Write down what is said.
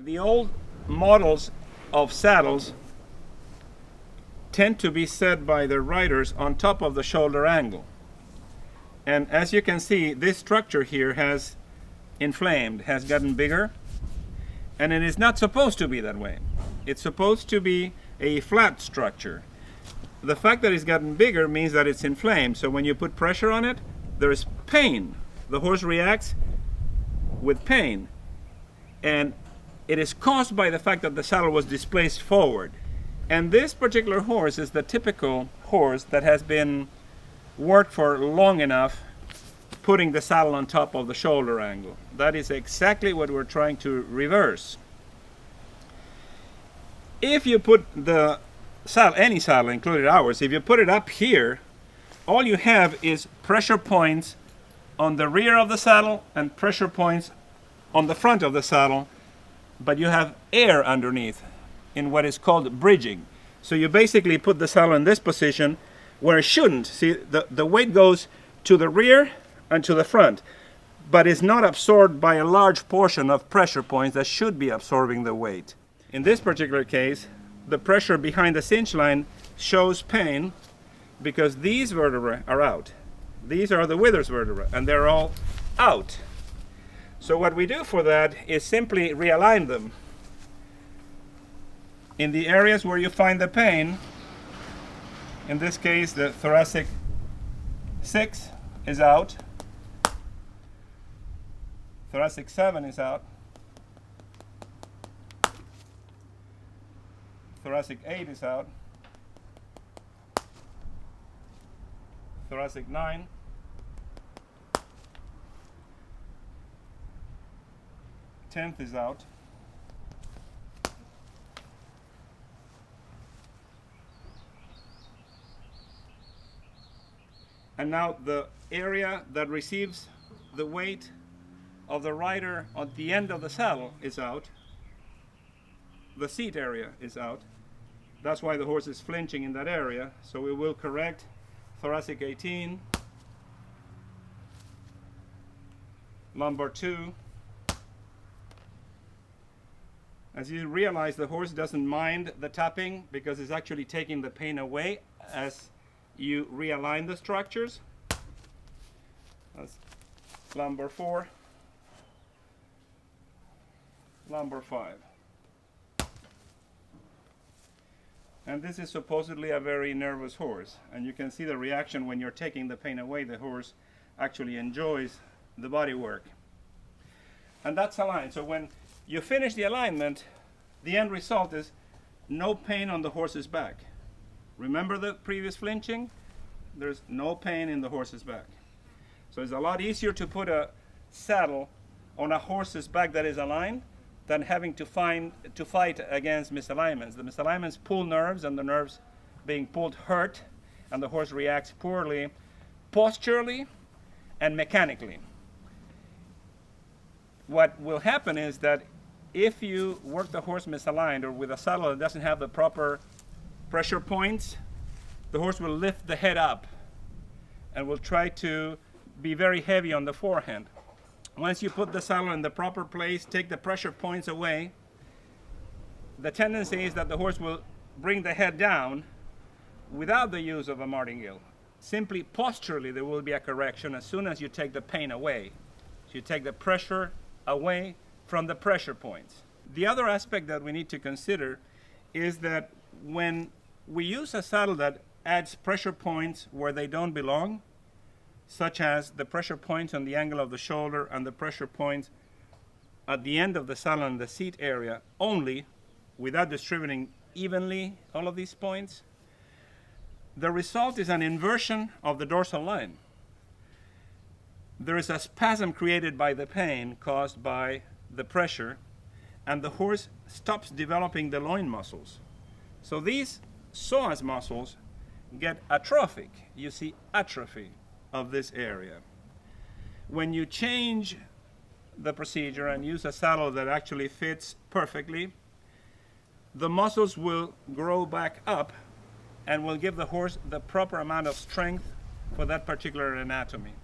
The old models of saddles tend to be set by the riders on top of the shoulder angle. And as you can see, this structure here has inflamed, has gotten bigger, and it is not supposed to be that way. It's supposed to be a flat structure. The fact that it's gotten bigger means that it's inflamed, so when you put pressure on it, there is pain. The horse reacts with pain, and it is caused by the fact that the saddle was displaced forward. And this particular horse is the typical horse that has been worked for long enough putting the saddle on top of the shoulder angle. That is exactly what we're trying to reverse. If you put the saddle, any saddle, including ours, if you put it up here, all you have is pressure points on the rear of the saddle and pressure points on the front of the saddle, but you have air underneath in what is called bridging. So you basically put the saddle in this position where it shouldn't. See, the weight goes to the rear and to the front, but is not absorbed by a large portion of pressure points that should be absorbing the weight. In this particular case, the pressure behind the cinch line shows pain because these vertebrae are out. These are the withers vertebrae, and they're all out. So what we do for that is simply realign them. In the areas where you find the pain, in this case the thoracic 6 is out, thoracic 7 is out, thoracic 8 is out, thoracic 9, tenth is out, and now the area that receives the weight of the rider at the end of the saddle is out. The seat area is out. That's why the horse is flinching in that area. So we will correct thoracic 18, lumbar 2. As you realize, the horse doesn't mind the tapping because it's actually taking the pain away as you realign the structures. That's lumbar 4, lumbar 5. And this is supposedly a very nervous horse, and you can see the reaction when you're taking the pain away. The horse actually enjoys the body work. And that's aligned. So when you finish the alignment, the end result is no pain on the horse's back. Remember the previous flinching? There's no pain in the horse's back. So it's a lot easier to put a saddle on a horse's back that is aligned than having to fight against misalignments. The misalignments pull nerves, and the nerves being pulled hurt, and the horse reacts poorly posturally and mechanically. What will happen is that if you work the horse misaligned or with a saddle that doesn't have the proper pressure points, the horse will lift the head up and will try to be very heavy on the forehand. Once you put the saddle in the proper place, take the pressure points away, the tendency is that the horse will bring the head down without the use of a martingale. Simply posturally there will be a correction as soon as you take the pain away. So you take the pressure away from the pressure points. The other aspect that we need to consider is that when we use a saddle that adds pressure points where they don't belong, such as the pressure points on the angle of the shoulder and the pressure points at the end of the saddle and the seat area only, without distributing evenly all of these points, the result is an inversion of the dorsal line. There is a spasm created by the pain caused by the pressure, and the horse stops developing the loin muscles. So these psoas muscles get atrophic. You see atrophy of this area. When you change the procedure and use a saddle that actually fits perfectly, the muscles will grow back up and will give the horse the proper amount of strength for that particular anatomy.